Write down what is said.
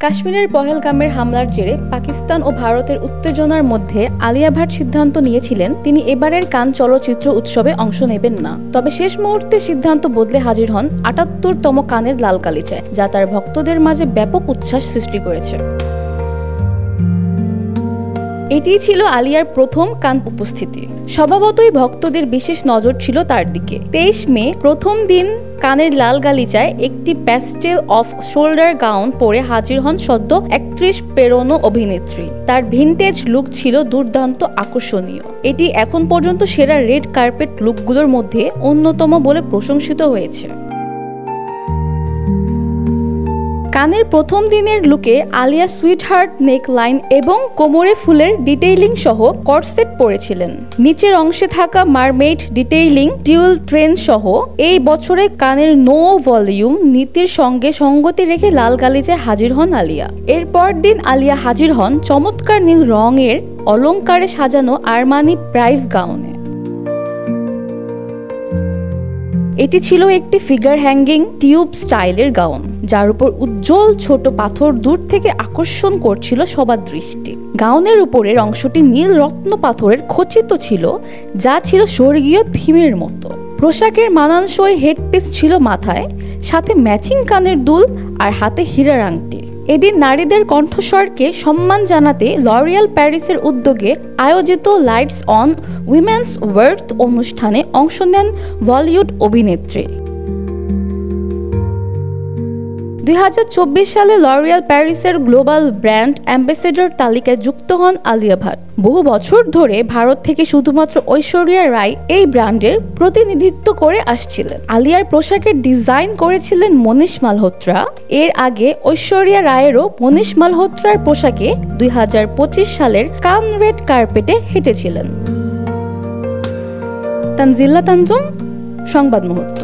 কাশ্মীরের পহেলগামের হামলার জেরে পাকিস্তান ও ভারতের উত্তেজনার মধ্যে আলিয়া ভাট সিদ্ধান্ত নিয়েছিলেন তিনি এবারের কান চলচ্চিত্র উৎসবে অংশ নেবেন না। তবে শেষ মুহূর্তে সিদ্ধান্ত বদলে হাজির হন ৭৮তম কানের লাল গালিচায়, যা তার ভক্তদের মাঝে ব্যাপক উচ্ছ্বাস সৃষ্টি করেছে। এটিই ছিল আলিয়ার প্রথম কান উপস্থিতি। স্বভাবতই ভক্তদের বিশেষ নজর ছিল তার দিকে। ২৩ মে প্রথম দিন কানের লাল গালিচায় একটি প্যাস্টেল অফ শোল্ডার গাউন পরে হাজির হন সদ্য ৩১ পেরোনো অভিনেত্রী। তার ভিনটেজ লুক ছিল দুর্দান্ত আকর্ষণীয়। এটি এখন পর্যন্ত সেরা রেড কার্পেট লুকগুলোর মধ্যে অন্যতম বলে প্রশংসিত হয়েছে। কানের প্রথম দিনের লুকে আলিয়া সুইটহার্ট নেক লাইন এবং কোমরে ফুলের ডিটেইলিং সহ কর্সেট পরেছিলেন। নিচের অংশে থাকা মারমেইড ডিটেইলিং টিউল ট্রেন সহ এই বছরে কানের নো ভলিউম নীতির সঙ্গে সঙ্গতি রেখে লাল গালিচায় হাজির হন আলিয়া। এরপর দিন আলিয়া হাজির হন চমৎকার নীল রঙের অলংকারে সাজানো আরমানি প্রাইভ গাউনে। এটি ছিল একটি ফিগার হ্যাঙ্গিং টিউব স্টাইলের গাউন, যার উপর উজ্জ্বল ছোট পাথর দূর থেকে আকর্ষণ করছিল সবার দৃষ্টি। গাউনের উপরের অংশটি নীল রত্ন পাথরের খচিত ছিল, যা ছিল স্বর্গীয় থিমের মতো। পোশাকের মানানসই হেডপিস ছিল মাথায়, সাথে ম্যাচিং কানের দুল আর হাতে হীরার আংটি। এদিন নারীদের কণ্ঠস্বরকে সম্মান জানাতে লরিয়াল প্যারিসের উদ্যোগে আয়োজিত লাইটস অন উইমেন্স ওয়ার্থ অনুষ্ঠানে অংশ নেন বলিউড অভিনেত্রী। ২০২৪ সালে লরিয়াল প্যারিসের গ্লোবাল ব্র্যান্ড অ্যাম্বাসেডর তালিকায় যুক্ত হন আলিয়া ভাট। বহু বছর ধরে ভারত থেকে শুধুমাত্র ঐশ্বরিয়া রায় এই ব্র্যান্ডের প্রতিনিধিত্ব করে আসছিলেন। আলিয়ার পোশাকের ডিজাইন করেছিলেন মনীষ মালহোত্রা। এর আগে ঐশ্বরিয়া রায়েরও মনীষ মালহোত্রার পোশাকে ২০২৫ সালের কান রেড কার্পেটে হেঁটেছিলেন। তানজিল্লা তানজুম, সংবাদ মুহূর্ত।